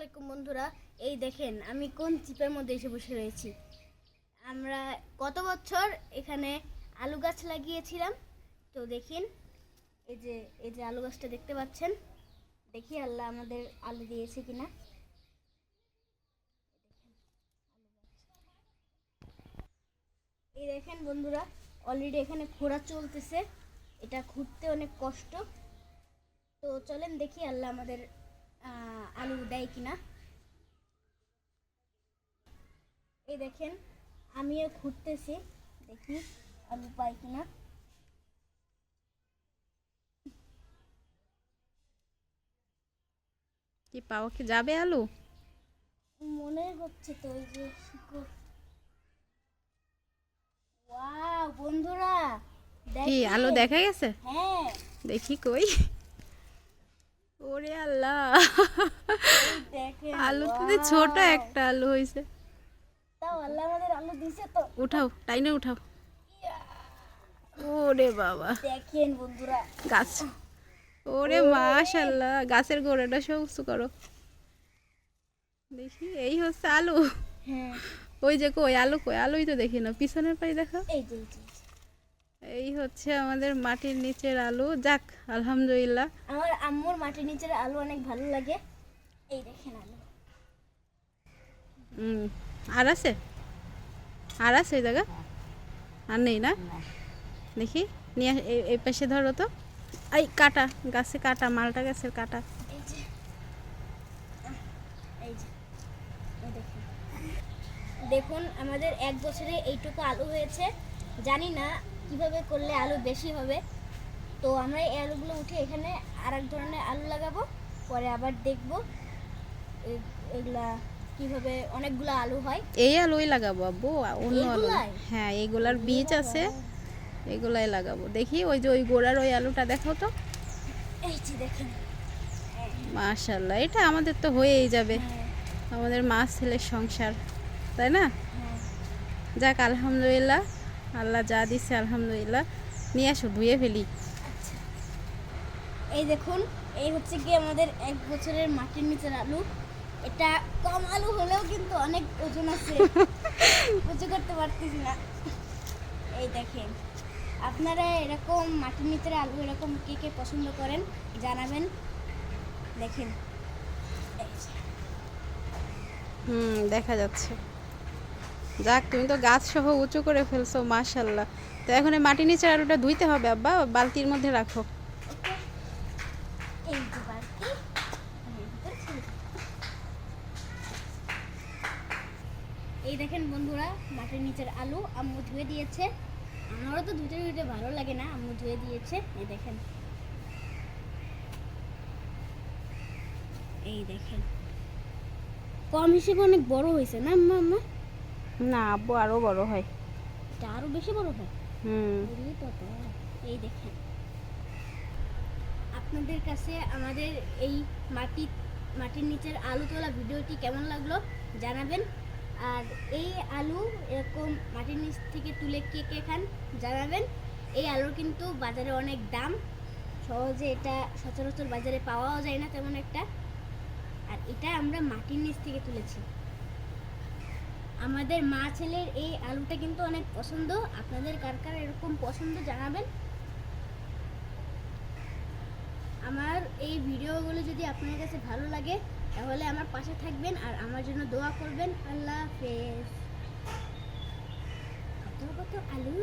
আলাইকুম বন্ধুরা, এই দেখেন আমি কোন চিপের মধ্যে এসে বসে রয়েছি। আমরা গত বছর এখানে আলু গাছ লাগিয়েছিলাম। তো দেখেন এই যে আলু গাছটা দেখতে পাচ্ছেন। দেখি আল্লাহ আমাদের আলু দিয়েছে কিনা। এই দেখেন বন্ধুরা, অলরেডি এখানে খোঁড়া চলতেছে। এটা খুঁড়তে অনেক কষ্ট। তো চলেন দেখি আল্লাহ আমাদের আলু দেয় কিনা। এই দেখেন আমিও খুঁড়তেছি, দেখি আলু পাই কিনা। কি পাওয়া কি যাবে আলু? মনে হচ্ছে তো। এই যে ওয়াও বন্ধুরা, কি আলু দেখা গেছে? হ্যাঁ দেখি কই। ওরে আল্লাহ, দেখেন আলু তো ছোট একটা আলু হইছে। তাও আল্লাহ আমাদের আলু দিছে তো। উঠাও, টাইনে উঠাও। ওরে বাবা, দেখেন বন্ধুরা গাছ। ওরে মাশাআল্লাহ, গাছের গোড়াটা সব উঁচু করো। দেখি এই হচ্ছে আলু। হ্যাঁ ওই যে কই আলু, কই আলুই তো দেখি না, পিছনের পাই দেখো। এই যে এই হচ্ছে আমাদের মাটির নিচের আলু। যাক আলহামদুলিল্লাহ। আমার আম্মুর মাটির নিচের আলু অনেক ভালো লাগে। এই দেখেন আলু। আর আছে, আর আছে ওই জায়গা? আর নেই না? দেখি নিয়ে এই পাশে ধরো তো। এই কাটা, গাছে কাটা, মালটা গাছের কাটা। এই যে এই যে এই দেখুন, দেখুন আমাদের এক বছরে এইটুকু আলু হয়েছে। জানি না কিভাবে করলে আলু বেশি হবে। তো আমরা এই আলুগুলো উঠে এখানে আর এক ধরনের আলু লাগাবো, পরে আবার দেখবো এগুলা কিভাবে অনেকগুলো আলু হয়। এই আলুই লাগাবো আব্বু, অন্য আলু? হ্যাঁ, এইগুলার বীজ আছে, এগুলাই লাগাবো। দেখি ওই যে ওই গোড়ার ওই আলুটা দেখো তো। এই যে দেখেন, মাশাআল্লাহ, এটা আমাদের তো হয়েই যাবে। হ্যাঁ আমাদের মা ছেলের সংসার, তাই না? হ্যাঁ যাক আলহামদুলিল্লাহ, আল্লাহ যা দিচ্ছে আলহামদুলিল্লাহ। নিয়ে আসো, ধুয়ে ফেলি। আচ্ছা, এই দেখুন এই হচ্ছে কি আমাদের এক বছরের মাটির নিচের আলু। এটা কম আলু হলেও কিন্তু অনেক ওজন আছে। উঁচু করতে পারতেছি না। এই দেখেন, আপনারা এরকম মাটির নিচের আলু এরকম কে কে পছন্দ করেন জানাবেন। দেখেন দেখা যাচ্ছে। যাক, তুমি তো গাছ সহ উঁচু করে ফেলছো, মাশাআল্লাহ। তো এখন এই মাটির নিচের আলুটা ধুইতে হবে আব্বা, বালতির মধ্যে রাখো। এই যে বালতি, এই দেখেন বন্ধুরা মাটির নিচের আলু আম্মু ধুয়ে দিয়েছে। আমারও তো ধুতে ধুতে ভালো লাগে না, আম্মু ধুয়ে দিয়েছে। এই দেখেন, এই দেখেন কম হিসেবে অনেক বড় হয়েছে না আম্মা? না আব্বু, আরো বড় হয়। এটা আরো বেশি বড় হয়। এই দেখেন, আপনাদের কাছে আমাদের এই মাটির নিচের আলু তোলা ভিডিওটি কেমন লাগলো জানাবেন। আর এই আলু এরকম মাটির নিচ থেকে তুলে কে কে খান জানাবেন। এই আলুর কিন্তু বাজারে অনেক দাম, সহজে এটা সচরাচর বাজারে পাওয়াও যায় না তেমন একটা। আর এটা আমরা মাটির নিচ থেকে তুলেছি। আমাদের মা ছেলের এই আলুটা কিন্তু অনেক পছন্দ। আপনাদের কার কার এরকম পছন্দ জানাবেন। আমার এই ভিডিওগুলো যদি আপনার কাছে ভালো লাগে তাহলে আমার পাশে থাকবেন আর আমার জন্য দোয়া করবেন। আল্লাহ হাফেজ। কত কত আলু।